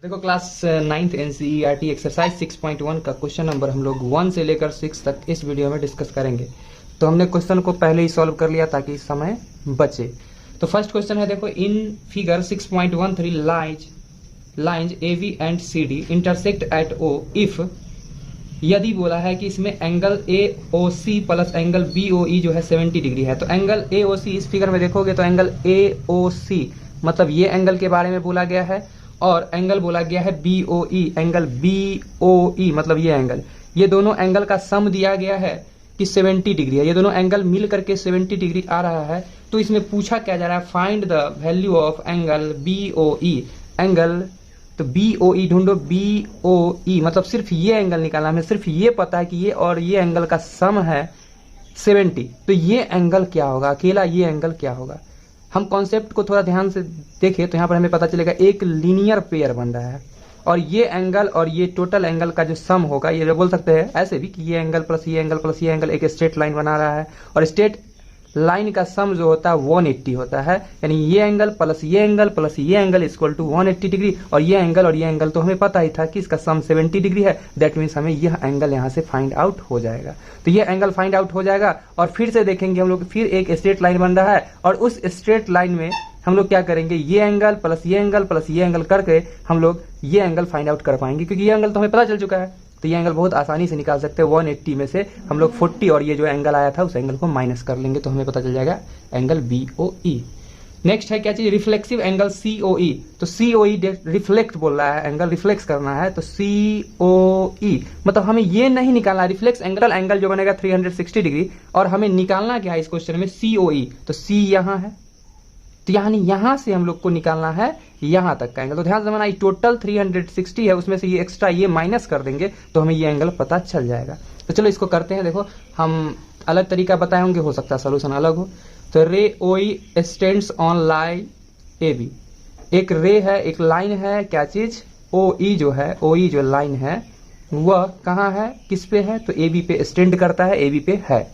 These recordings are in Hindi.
देखो क्लास 9th एनसीईआरटी एक्सरसाइज 6.1 का क्वेश्चन नंबर हम लोग 1 से लेकर 6 तक इस वीडियो में डिस्कस करेंगे। तो हमने क्वेश्चन को पहले ही सॉल्व कर लिया ताकि समय बचे। तो फर्स्ट क्वेश्चन है, देखो in figure 6.13 lines AB and CD intersect at O if, यदि बोला है कि इसमें angle A O C plus angle B O E जो है 70 डिग्री है। तो एंगल ए ओ सी इस फिगर में देखोगे तो एंगल ए ओ सी मतलब ये एंगल के बारे में बोला गया है, और एंगल बोला गया है B O E, angle B O ई मतलब ये एंगल, ये दोनों एंगल का सम दिया गया है कि 70 डिग्री है। ये दोनों एंगल मिल करके 70 डिग्री आ रहा है। तो इसमें पूछा क्या जा रहा है, find the value of angle B O E, angle तो बी ओ ई ढूंढो, बी ओ ई मतलब सिर्फ ये एंगल निकालना। हमें सिर्फ ये पता है कि ये और ये एंगल का सम है 70। तो ये एंगल क्या होगा, अकेला ये एंगल क्या होगा। हम कॉन्सेप्ट को थोड़ा ध्यान से देखें तो यहाँ पर हमें पता चलेगा एक लीनियर पेयर बन रहा है, और ये एंगल और ये टोटल एंगल का जो सम होगा, ये बोल सकते हैं ऐसे भी कि ये एंगल प्लस ये एंगल प्लस ये एंगल एक स्ट्रेट लाइन बना रहा है, और स्ट्रेट लाइन का सम जो होता है 180 होता है। यानी ये एंगल प्लस ये एंगल इक्वल टू 180 डिग्री, और ये एंगल तो हमें पता ही था कि इसका सम 70 डिग्री है। दैट मीन्स हमें यह एंगल यहाँ से फाइंड आउट हो जाएगा। तो ये एंगल फाइंड आउट हो जाएगा, और फिर से देखेंगे हम लोग, फिर एक स्ट्रेट लाइन बन रहा है, और उस स्ट्रेट लाइन में हम लोग क्या करेंगे, ये एंगल प्लस ये एंगल करके हम लोग ये एंगल फाइंड आउट कर पाएंगे, क्योंकि ये एंगल तो हमें पता चल चुका है। तो ये एंगल बहुत आसानी से निकाल सकते हैं। 180 में से हम लोग 40 और ये जो एंगल आया था उस एंगल को माइनस कर लेंगे, तो हमें पता चल जाएगा एंगल बी ओ ई। नेक्स्ट है क्या चीज, रिफ्लेक्सिव एंगल सी ओ ई। तो सी ओ ई रिफ्लेक्ट बोल रहा है, एंगल रिफ्लेक्स करना है, तो सी ओ ई मतलब हमें ये नहीं निकालना, रिफ्लेक्स एंगल जो बनेगा 360 डिग्री, और हमें निकालना क्या है इस क्वेश्चन में, सी ओ ई। तो सी यहाँ है, तो यानी यहां से हम लोग को निकालना है यहां तक का एंगल। तो ध्यान से बनाइए, टोटल 360 है, उसमें से ये एक्स्ट्रा ये माइनस कर देंगे तो हमें ये एंगल पता चल जाएगा। तो चलो इसको करते हैं। देखो हम अलग तरीका बताए होंगे, हो सकता है सोल्यूशन अलग हो। तो ray O E stands on line A B, एक रे है, एक लाइन है, क्या चीज, ओ ई जो है, ओ ई जो लाइन है वह कहाँ है, किस पे है, तो ए बी पे स्टैंड करता है, ए बी पे है।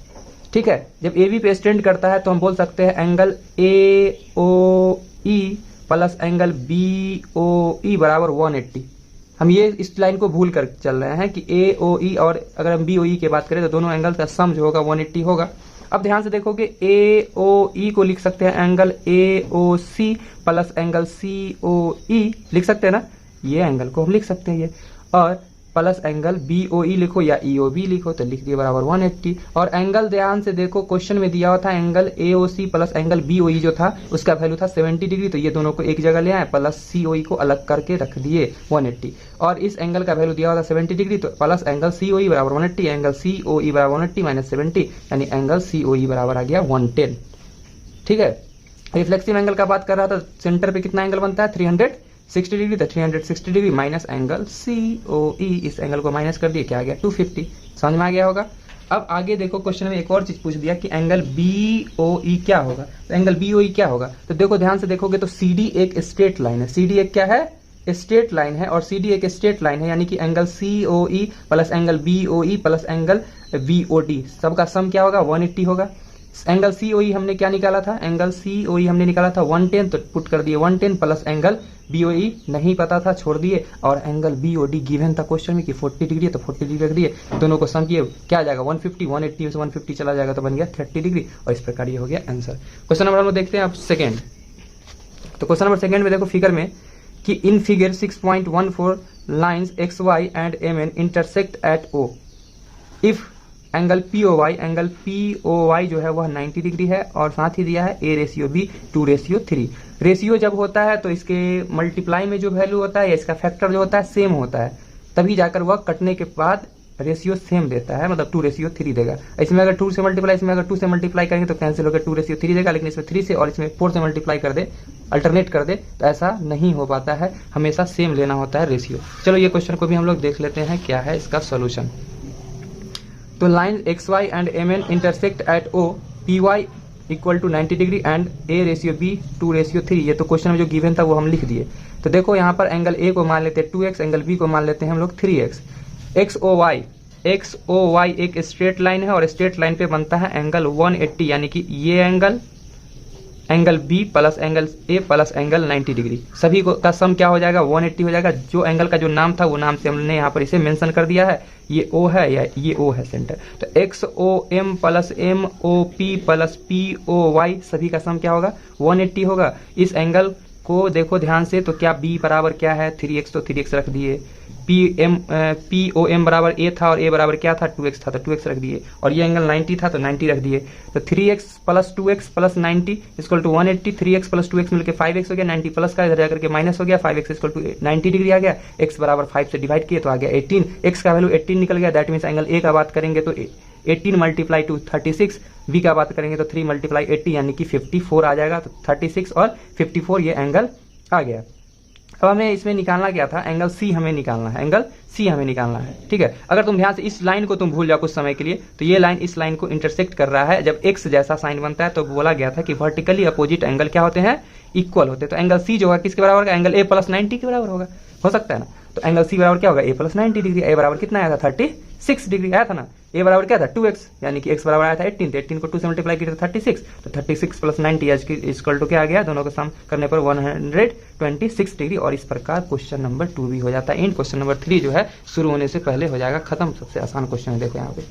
ठीक है, जब ए बी पे स्टैंड करता है तो हम बोल सकते हैं angle A O E plus angle B O E बराबर 180। हम ये इस लाइन को भूल कर चल रहे हैं कि ए ओ ई, और अगर हम बी ओ ई की बात करें तो दोनों एंगल का सम जो होगा 180 होगा। अब ध्यान से देखोगे, ए ओ ई को लिख सकते हैं angle A O C plus angle C O E, लिख सकते हैं ना, ये एंगल को हम लिख सकते हैं ये, और प्लस एंगल बी ओ ई लिखो या ई ओ बी लिखो, तो लिख दिए बराबर 180। और एंगल ध्यान से देखो, क्वेश्चन में दिया हुआ था angle A O C plus angle B O E जो था उसका वैल्यू था 70 डिग्री, तो ये दोनों को एक जगह ले आए, प्लस सी ओ ई को अलग करके रख दिए 180, और इस एंगल का वैल्यू दिया हुआ था 70 डिग्री, तो plus angle C O E बराबर 180, एंगल सी ओ ई बराबर 180 माइनस 70, यानी एंगल सी ओ ई बराबर आ गया 110। ठीक है, रिफ्लेक्सिव एंगल का बात कर रहा था, सेंटर पे कितना एंगल बनता है 360 डिग्री, तो 360 degree minus angle C O ई, इस एंगल को माइनस कर दिए, क्या आ गया 250। समझ में आ गया होगा। अब आगे देखो, क्वेश्चन में एक और चीज पूछ दिया कि एंगल बी ओ ई क्या होगा। तो एंगल बी ओ ई क्या होगा, तो देखो ध्यान से देखोगे तो सी डी एक स्ट्रेट लाइन है, सी डी एक क्या है, स्ट्रेट लाइन है, और सी डी एक स्ट्रेट लाइन है, यानी कि angle C O E plus angle B O E plus angle B O D सबका सम क्या होगा 180 होगा। एंगल सी ओ ई हमने क्या निकाला था, एंगल सी ओ ई हमने निकाला था 110, तो पुट कर दिए 110 plus angle B O E नहीं पता था, छोड़ दिए, और angle B O D given था क्वेश्चन में कि 40 डिग्री है, तो 40 डिग्री रख दिए, दोनों को सम किए, क्या आ जाएगा 150, 180 से 150 चला जाएगा तो बन गया 30 डिग्री, और इस प्रकार ये हो गया आंसर। क्वेश्चन नंबर हम देखते हैं अब सेकेंड। तो क्वेश्चन नंबर सेकेंड में देखो फिगर में कि in figure 6.14 lines X Y and M N intersect at O if angle P O Y जो है वह 90 डिग्री है, और साथ ही दिया है ए रेशियो बी 2:3। रेशियो जब होता है तो इसके मल्टीप्लाई में जो वैल्यू होता है या इसका फैक्टर जो होता है सेम होता है, तभी जाकर वह कटने के बाद रेशियो सेम देता है, मतलब 2:3 देगा। इसमें अगर 2 से मल्टीप्लाई, इसमें अगर 2 से मल्टीप्लाई करेंगे तो कैंसिल होकर 2:3 देगा, लेकिन इसमें 3 से और इसमें 4 से मल्टीप्लाई कर दे, अल्टरनेट कर दे, तो ऐसा नहीं हो पाता है, हमेशा सेम लेना होता है रेशियो। चलो ये क्वेश्चन को भी हम लोग देख लेते हैं क्या है इसका सोल्यूशन। तो line X Y and M N intersect at O, P Y equal to 90 degree and A ratio B 2:3। ये तो क्वेश्चन में जो गिवन था वो हम लिख दिए। तो देखो यहाँ पर एंगल ए को मान लेते हैं 2x, एंगल बी को मान लेते हैं हम लोग 3x। एक्स ओ वाई एक स्ट्रेट लाइन है, और स्ट्रेट लाइन पे बनता है एंगल 180, यानी कि ये angle B plus angle A plus angle 90 degree, सभी को का सम क्या हो जाएगा 180 हो जाएगा। जो एंगल का जो नाम था वो नाम से हमने यहाँ पर इसे मेंशन कर दिया है, ये ओ है या ये ओ है सेंटर। तो X O M plus M O P plus P O Y सभी का सम क्या होगा 180 होगा। इस एंगल को देखो ध्यान से, तो क्या बी बराबर क्या है 3x, तो 3x रख दिए। पी ओ एम बराबर ए था और ए बराबर क्या था 2x था, तो 2x रख दिए। और ये एंगल 90 था तो 90 रख दिए। तो 3x plus 2x plus 90 equal to 180। 3x plus 2x मिलकर 5x हो गया, 90 प्लस का इधर जाकर के माइनस हो गया, 5x इक्वल टू 90 डिग्री आ गया। x बराबर 5 से डिवाइड किए तो आ गया 18, x का वैल्यू 18 निकल गया। दैट मीन्स एंगल ए का बात करेंगे तो 18 मल्टीप्लाई टू 36, बी का बात करेंगे तो 3 मल्टीप्लाई 80 यानी कि 54 आ जाएगा। तो 36 और 54 ये एंगल आ गया। अब हमें इसमें निकालना क्या था, एंगल सी हमें निकालना है, एंगल सी हमें निकालना है। ठीक है, अगर तुम ध्यान से इस लाइन को तुम भूल जाओ कुछ समय के लिए, तो ये लाइन इस लाइन को इंटरसेक्ट कर रहा है। जब एक्स जैसा साइन बनता है तो बोला गया था कि वर्टिकली अपोजिट एंगल क्या होते हैं, इक्वल होते हैं। तो एंगल सी जो है किसके बराबर होगा, एंगल ए प्लस 90 के बराबर होगा, हो सकता है ना। तो एंगल सी बराबर क्या होगा ए प्लस 90 डिग्री। ए बराबर कितना आया था 36 डिग्री आया था ना। ए बराबर क्या था 2x, यानी कि x बराबर आया था 18, तो 18 को 2 से मल्टीप्लाई किया तो 36, तो 36 प्लस 90 इक्वल टू क्या आ गया, दोनों को सम करने पर 126 डिग्री। और इस प्रकार क्वेश्चन नंबर 2 भी हो जाता है। इन क्वेश्चन नंबर 3 जो है शुरू होने से पहले हो जाएगा खत्म। सबसे आसान क्वेश्चन है, देखो यहाँ पे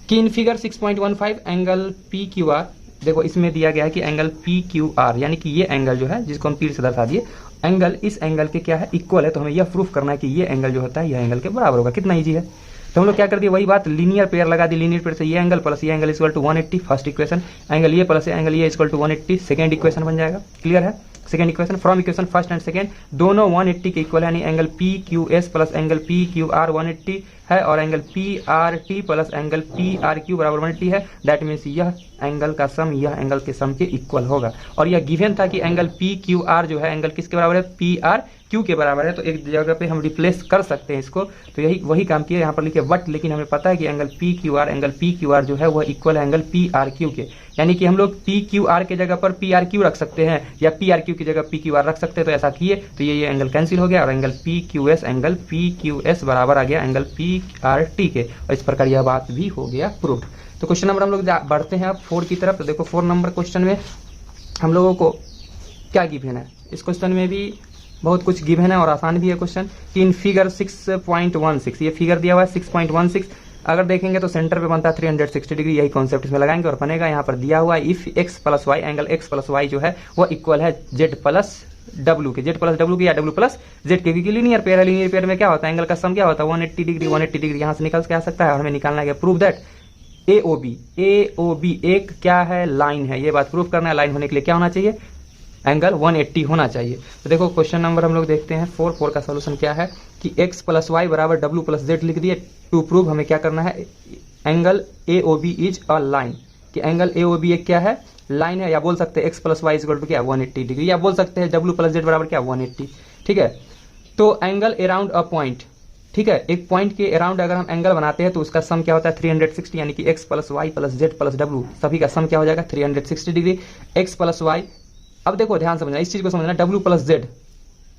कि in figure 6.15 angle P Q are, देखो इसमें दिया गया है कि एंगल पी क्यू आर यानी कि ये एंगल जो है जिसको हम तीर से दर्शा दिए, एंगल इस एंगल के क्या है इक्वल है। तो हमें यह प्रूफ करना है कि ये एंगल जो होता है यह एंगल के बराबर होगा। कितना ईजी है। तो हम लोग क्या कर दिए, वही बात लीनियर पेयर लगा दी। लीनियर पेयर से ये एंगल प्लस ये angle equal to 180 first equation, angle ये प्लस एंगल ये इक्वल टू 180 सेकंड इक्वेशन बन जाएगा। क्लियर है। Second equation from equation first and second दोनों 180 के इक्वल है, यानी angle P Q S plus angle P Q R 180 है और angle P R T plus angle P R Q बराबर 180 है। दैट मीन्स यह एंगल का सम यह एंगल के सम के इक्वल होगा। और यह गिवन था कि एंगल पी क्यू आर जो है एंगल किसके बराबर है, पी आर क्यू के बराबर है। तो एक जगह पे हम रिप्लेस कर सकते हैं इसको, तो यही वही काम किया यहाँ पर लिखे बट, लेकिन हमें पता है कि एंगल पी क्यू आर जो है वह इक्वल है एंगल पी आर क्यू के, यानी कि हम लोग पी क्यू आर के जगह पर पी आर क्यू रख सकते हैं या पी आर क्यू की जगह पी क्यू आर रख सकते हैं। तो ऐसा किए तो ये एंगल कैंसिल हो गया और एंगल पी क्यू एस बराबर आ गया एंगल पी आर टी के। और इस प्रकार यह बात भी हो गया प्रूव्ड। तो क्वेश्चन नंबर हम लोग बढ़ते हैं अब 4 की तरफ। तो देखो 4 नंबर क्वेश्चन में हम लोगों को क्या गिवन है, इस क्वेश्चन में भी बहुत कुछ गिवन है और आसान भी है क्वेश्चन कि इन फिगर 6.16 ये फिगर दिया हुआ है 6.16, अगर देखेंगे तो सेंटर पे बनता है 360 डिग्री। यही कॉन्सेप्ट इसमें लगाएंगे और बनेगा यहाँ पर दिया हुआ है if X plus Y, angle X plus Y जो है वो इक्वल है जेड प्लस डब्ल्यू के, जेड प्लस डब्ल्यू के या डब्ल्यू प्लस जेड के, क्योंकि लीनियर पेयर है। लीनियर पेयर में क्या होता है एंगल का सम क्या होता है 180 डिग्री यहाँ से निकल के आ सकता है। और हमें निकालना है prove that A O B एक क्या है लाइन है, ये बात प्रूव करना है। लाइन होने के लिए क्या होना चाहिए, एंगल 180 होना चाहिए। तो देखो क्वेश्चन नंबर हम लोग देखते हैं 4 का सोल्यूशन क्या है कि x प्लस वाई बराबर डब्ल्यू प्लस जेड लिख दिए। टू प्रूव हमें क्या करना है, angle A O B is a line, कि एंगल ए ओ बी एक क्या है लाइन है, या बोल सकते हैं x plus Y equal to क्या 180 डिग्री, या बोल सकते हैं w प्लस जेड बराबर क्या 180। ठीक है, तो एंगल अराउंड अ पॉइंट, ठीक है, एक पॉइंट के अराउंड अगर हम एंगल बनाते हैं तो उसका सम क्या होता है 360, यानी कि x plus Y plus Z plus W सभी का सम क्या हो जाएगा 360 डिग्री। x प्लस वाई, अब देखो ध्यान समझना, इस चीज को समझना, w प्लस जेड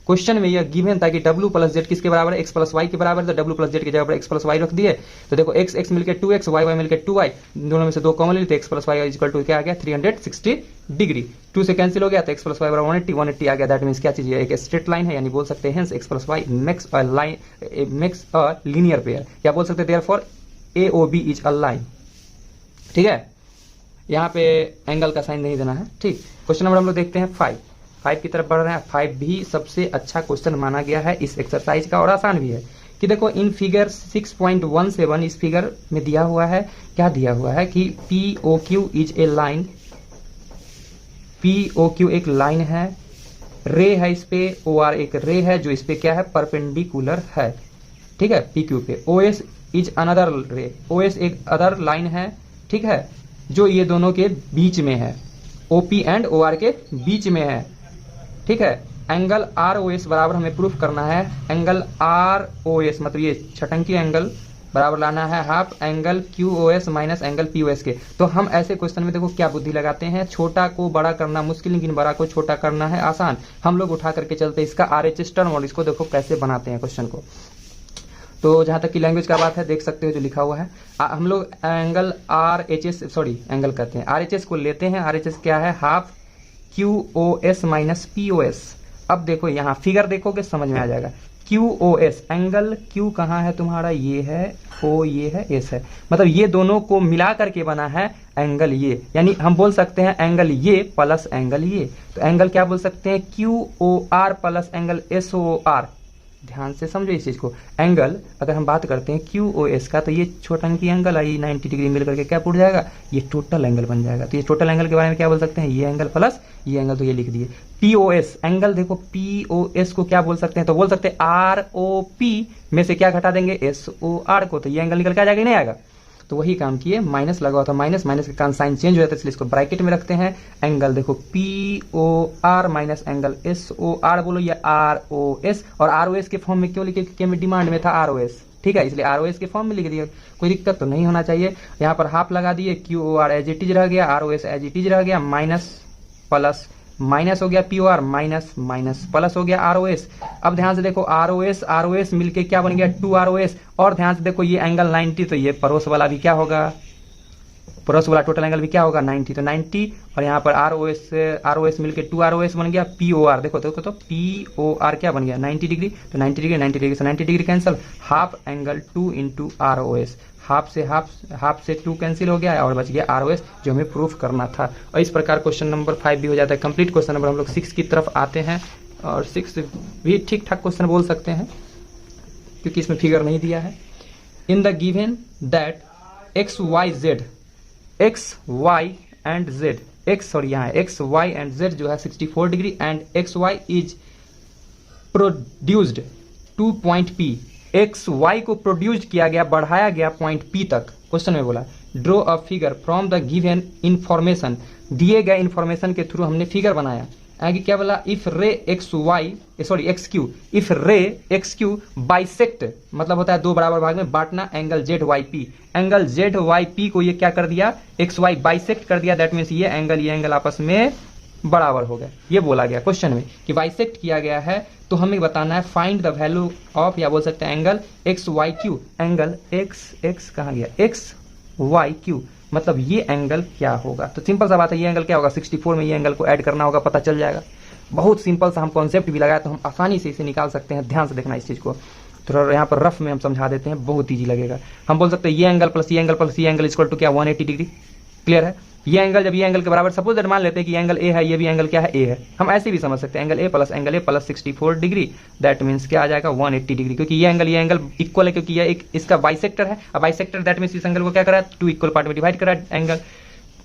क्वेश्चन में यह गिवन था कि w प्लस जेड किसके बराबर है, x प्लस वाई के बराबर है। तो w प्लस जेड की जगह पर x प्लस वाई रख दिए। तो देखो x मिलकर 2x, y मिलकर 2y, दोनों में से 2 कॉमन ली तो x plus Y equal to क्या आ गया 360 डिग्री। 2 से कैंसिल हो गया तो x प्लस वाई बराबर 180 आ गया। दैट मीन्स क्या चीज है, एक स्ट्रेट लाइन है, यानी बोल सकते हैं x plus Y makes a linear pair, या बोल सकते हैं therefore A O B is a line. ठीक है, यहाँ पे एंगल का साइन नहीं देना है। ठीक, क्वेश्चन नंबर हम लोग देखते हैं 5 की तरफ बढ़ रहे हैं। 5 भी सबसे अच्छा क्वेश्चन माना गया है इस एक्सरसाइज का और आसान भी है। कि देखो इन फिगर 6.17 इस फिगर में दिया हुआ है, क्या दिया हुआ है कि P O Q is a line, P O Q एक लाइन है, रे है इस पे, ओ आर एक रे है जो इस पे क्या है परपेंडिकुलर है। ठीक है, पी क्यू पे O S is another ray, O S एक अदर लाइन है, ठीक है, जो ये दोनों के बीच में है, ओपी एंड ओ आर के बीच में है। ठीक है, एंगल आर ओ एस बराबर हमें प्रूफ करना है, एंगल आर ओ एस मतलब ये छटंकी एंगल बराबर लाना है half angle Q O S minus angle P O S के। तो हम ऐसे क्वेश्चन में देखो क्या बुद्धि लगाते हैं, छोटा को बड़ा करना मुश्किल लेकिन बड़ा को छोटा करना है आसान। हम लोग उठा करके चलते इसका RHS टर्म और इसको देखो कैसे बनाते हैं क्वेश्चन को। तो जहां तक की लैंग्वेज का बात है देख सकते हो जो लिखा हुआ है, हम लोग एंगल RHS एंगल कहते हैं RHS को लेते हैं। RHS क्या है, हाफ QOS माइनस POS। अब देखो यहाँ फिगर देखोगे समझ में आ जाएगा। QOS एंगल Q कहाँ है तुम्हारा, ये है O, ये है S है, मतलब ये दोनों को मिला करके बना है एंगल ये, यानी हम बोल सकते हैं एंगल ये प्लस एंगल ये। तो एंगल क्या बोल सकते हैं, QOR प्लस एंगल SOR। ध्यान से समझो इस चीज को। एंगल अगर हम बात करते हैं QOS का, तो ये छोटा की एंगल आई 90 डिग्री मिल करके क्या उठ जाएगा, ये टोटल एंगल बन जाएगा। तो ये टोटल एंगल के बारे में क्या बोल सकते हैं, ये एंगल प्लस ये एंगल, तो ये लिख दिए। POS एंगल देखो, POS को क्या बोल सकते हैं, तो बोल सकते हैं ROP में से क्या घटा देंगे, SOR को, तो ये एंगल निकल के आ जाएगा, नहीं आएगा। तो वही काम किए, माइनस लगा हुआ था, माइनस माइनस का साइन चेंज हो जाता है, इसलिए इसको ब्रैकेट में रखते हैं। एंगल देखो POR माइनस एंगल SOR बोलो या ROS, और ROS के फॉर्म में क्यों लिखे, क्योंकि डिमांड में था ROS, ठीक है, इसलिए ROS के फॉर्म में लिख दिया। कोई दिक्कत तो नहीं होना चाहिए। यहाँ पर हाफ लगा दिए, QOR एज इट इज रह गया, ROS एज इट इज रह गया, माइनस प्लस माइनस हो गया POR, माइनस माइनस प्लस हो गया ROS। अब ध्यान से देखो ROS मिलके क्या बन गया 2ROS। और ध्यान से देखो ये एंगल 90, तो ये पड़ोस वाला भी क्या होगा, पड़ोस वाला टोटल एंगल भी क्या होगा 90, तो 90, और यहाँ पर ROS मिलके 2ROS बन गया। POR देखो तो POR क्या बन गया 90 डिग्री, तो 90 डिग्री 90 डिग्री से 90 degree cancel, half angle 2 into ROS, half से 2 कैंसिल हो गया और बच गया ROS, जो हमें प्रूफ करना था। और इस प्रकार क्वेश्चन नंबर 5 भी हो जाता है कंप्लीट। क्वेश्चन नंबर हम लोग 6 की तरफ आते हैं, और 6 भी ठीक ठाक क्वेश्चन बोल सकते हैं क्योंकि इसमें फिगर नहीं दिया है। In the given that X Y and Z जो है 64 degree and XY is produced to point P, XY को प्रोड्यूस किया गया, बढ़ाया गया पॉइंट P तक। क्वेश्चन में बोला draw a figure from the given information, दिए गए इंफॉर्मेशन के थ्रू हमने फिगर बनाया। आगे क्या बोला, इफ रे XQ बाइसेक्ट, मतलब होता है दो बराबर भाग में बांटना, एंगल ZYP, एंगल ZYP को ये क्या कर दिया, XY बाइसेक्ट कर दिया, दैट मीन्स ये एंगल आपस में बराबर हो गए। ये बोला गया क्वेश्चन में कि बाइसेक्ट किया गया है, तो हमें बताना है फाइंड द वैल्यू ऑफ, या बोल सकते हैं एंगल XYQ, एंगल x कहाँ गया XYQ, मतलब ये एंगल क्या होगा। तो सिंपल सा बात है, ये एंगल क्या होगा 64 में ये एंगल को ऐड करना होगा, पता चल जाएगा। बहुत सिंपल सा हम कॉन्सेप्ट भी लगाया, तो हम आसानी से इसे निकाल सकते हैं। ध्यान से देखना इस चीज को, थोड़ा यहाँ पर रफ में हम समझा देते हैं, बहुत ईजी लगेगा। हम बोल सकते हैं ये एंगल प्लस ये एंगल प्लस ये एंगल इक्वल टू क्या 180 डिग्री। क्लियर है, ये एंगल जब ये एंगल के बराबर, सपोज दैट मान लेते हैं कि एंगल ए है, ये भी एंगल क्या है ए है, हम ऐसे भी समझ सकते हैं angle A plus 64 degree, that means क्या आ जाएगा 180 डिग्री, क्योंकि ये एंगल इक्वल है, क्योंकि ये एक इसका बाइसेक्टर है। अब बाइसेक्टर दैट मीन्स इस एंगल को क्या करा है, 2 इक्वल पार्ट में डिवाइड करा है। एंगल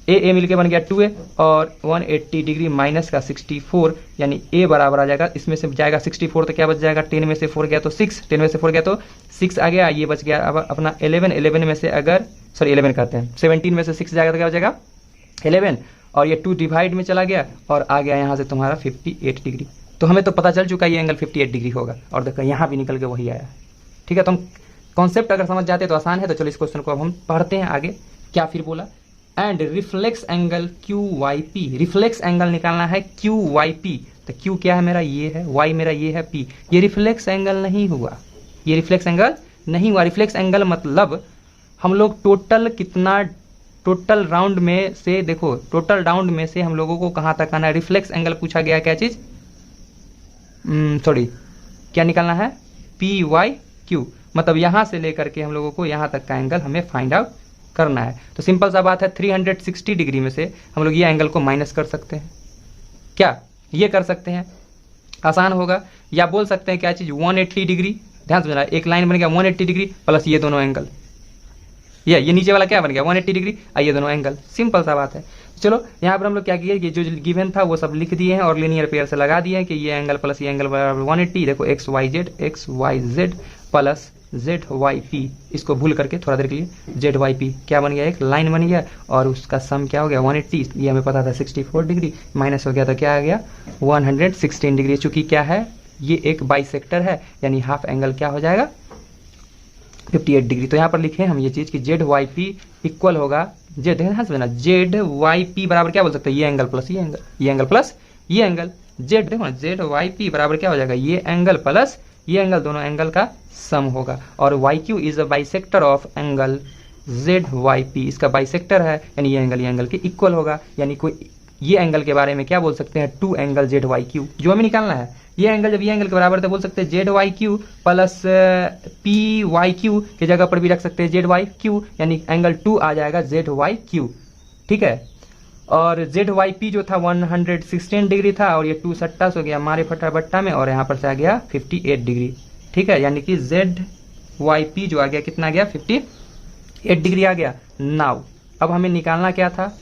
ए मिलके बन गया 2A, और 180 डिग्री माइनस का 64, यानी ए बराबर आ जाएगा, इसमें से जाएगा 64 तो क्या बच जाएगा, 10 में से 4 गया तो 6, 10 में से 4 गया तो 6 आ गया, ये बच गया। अब अपना 11 में से अगर 11 करते हैं, 17 में से 6 जाएगा तो क्या बचेगा 11, और ये 2 डिवाइड में चला गया और आ गया यहाँ से तुम्हारा 58 डिग्री। तो हमें तो पता चल चुका है ये एंगल 58 डिग्री होगा, और देखो यहाँ भी निकल के वही आया। ठीक है, तो हम कॉन्सेप्ट अगर समझ जाते तो आसान है। तो चलो इस क्वेश्चन को अब हम पढ़ते हैं आगे। क्या फिर बोला, and reflex angle QYP, reflex angle निकालना है QYP। तो Q क्या है मेरा, ये है, Y मेरा ये है, P, ये रिफ्लेक्स एंगल नहीं हुआ, ये रिफ्लेक्स एंगल नहीं हुआ। रिफ्लेक्स एंगल मतलब हम लोग टोटल राउंड में से, देखो टोटल राउंड में से हम लोगों को कहां तक आना है, रिफ्लेक्स एंगल पूछा गया, क्या चीज क्या निकालना है PYQ, मतलब यहां से लेकर के हम लोगों को यहां तक का एंगल हमें फाइंड आउट करना है। तो सिंपल सा बात है, 360 डिग्री में से हम लोग ये एंगल को माइनस कर सकते हैं, क्या ये कर सकते हैं, आसान होगा। या बोल सकते हैं क्या चीज 180 डिग्री, ध्यान से, एक लाइन बन गया 180 डिग्री प्लस ये दोनों एंगल, ये नीचे वाला क्या बन गया 180 डिग्री, आइए दोनों एंगल, सिंपल सा बात है। चलो यहाँ पर हम लोग क्या किए, ये जो गिवन था वो सब लिख दिए हैं और लीनियर पेयर से लगा दिए हैं कि ये एंगल प्लस ये एंगल बराबर 180। देखो XYZ प्लस ZYP, इसको भूल करके थोड़ा देर के लिए ZYP क्या बन गया, एक लाइन बन गया, और उसका सम क्या हो गया 180, ये हमें पता था 64 डिग्री, माइनस हो गया तो क्या आ गया 116 डिग्री। चूंकि क्या है, ये एक बाइसेक्टर है, यानी हाफ एंगल क्या हो जाएगा 58 डिग्री। तो यहाँ पर लिखे हम ये चीज कि ZYP इक्वल होगा ZYP बराबर क्या बोल सकते हैं, ये एंगल प्लस ये एंगल, ये एंगल प्लस ये एंगल, देखो ना ZYP बराबर क्या हो जाएगा, ये एंगल प्लस ये एंगल, दोनों एंगल का सम होगा। और YQ is a bisector of angle ZYP, इसका बाइसेक्टर है, यानी ये एंगल के इक्वल होगा। यानी कोई ये एंगल के बारे में क्या बोल सकते हैं, 2 एंगल जेड वाई क्यू, जो हमें निकालना है। ये एंगल जब ये एंगल के बराबर है तो बोल सकते हैं Z Y Q plus P Y Q की जगह पर भी रख सकते हैं जेड वाई क्यू, यानी एंगल 2 आ जाएगा जेड वाई क्यू, ठीक है। और जेड वाई पी जो था 116 डिग्री था, और ये 2 सट्टा हो गया हमारे फटा बट्टा में, और यहाँ पर से आ गया 58 डिग्री, ठीक है। यानी कि जेड वाई पी जो आ गया कितना आ गया, 58 डिग्री आ गया। नाउ अब हमें निकालना क्या था,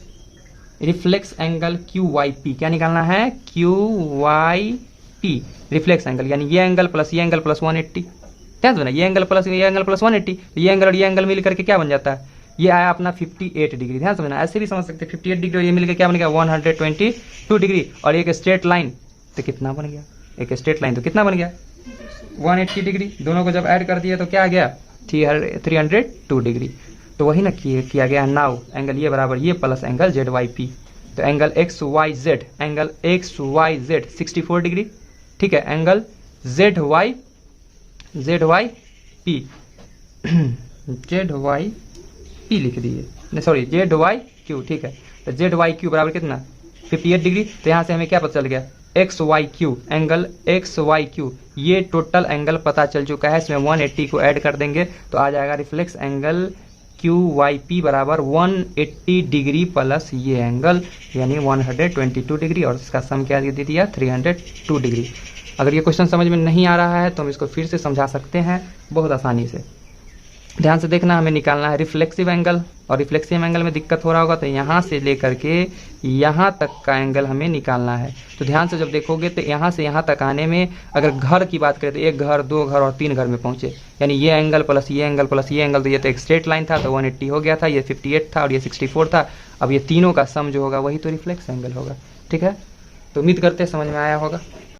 reflex angle Q Y P. क्या निकालना है, Q Y P reflex angle, यानी ये एंगल प्लस ये एंगल प्लस 180। ध्यान से ना, ये एंगल प्लस 180, ये एंगल और ये एंगल मिल करके क्या बन जाता है, ये आया अपना 58 डिग्री। ध्यान समझना, ऐसे भी समझ सकते हैं 58 डिग्री और ये मिलकर क्या बन गया 122 डिग्री, और एक स्ट्रेट लाइन तो कितना बन गया, एक स्ट्रेट लाइन तो कितना बन गया 180 डिग्री। दोनों को जब ऐड कर दिया तो क्या आ गया 302 डिग्री। तो वही ना किया गया। नाउ एंगल ये बराबर ये plus angle Z Y P, तो angle X Y Z 64 degree, ठीक है। एंगल जेड वाई पी लिख दिए, सॉरी जेड वाई क्यू, ठीक है। तो जेड वाई क्यू बराबर कितना 58 डिग्री। तो यहाँ से हमें क्या पता चल गया, X Y Q, angle X Y Q, ये टोटल एंगल पता चल चुका है। इसमें 180 को ऐड कर देंगे तो आ जाएगा reflex angle Q Y P बराबर 180 डिग्री प्लस ये एंगल, यानी 122 डिग्री, और इसका सम क्या दे दिया 302 डिग्री। अगर ये क्वेश्चन समझ में नहीं आ रहा है तो हम इसको फिर से समझा सकते हैं बहुत आसानी से। ध्यान से देखना, हमें निकालना है रिफ्लेक्सिव एंगल, और रिफ्लेक्सिव एंगल में दिक्कत हो रहा होगा तो यहाँ से लेकर के यहाँ तक का एंगल हमें निकालना है। तो ध्यान से जब देखोगे तो यहाँ से यहाँ तक आने में अगर घर की बात करें तो 1 घर 2 घर और 3 घर में पहुंचे, यानी ये एंगल प्लस ये एंगल प्लस ये एंगल, तो ये तो एक स्ट्रेट लाइन था तो 180 हो गया था, ये 58 था और ये 64 था। अब ये तीनों का सम जो होगा वही तो रिफ्लेक्स एंगल होगा, ठीक है। तो उम्मीद करते हैं समझ में आया होगा।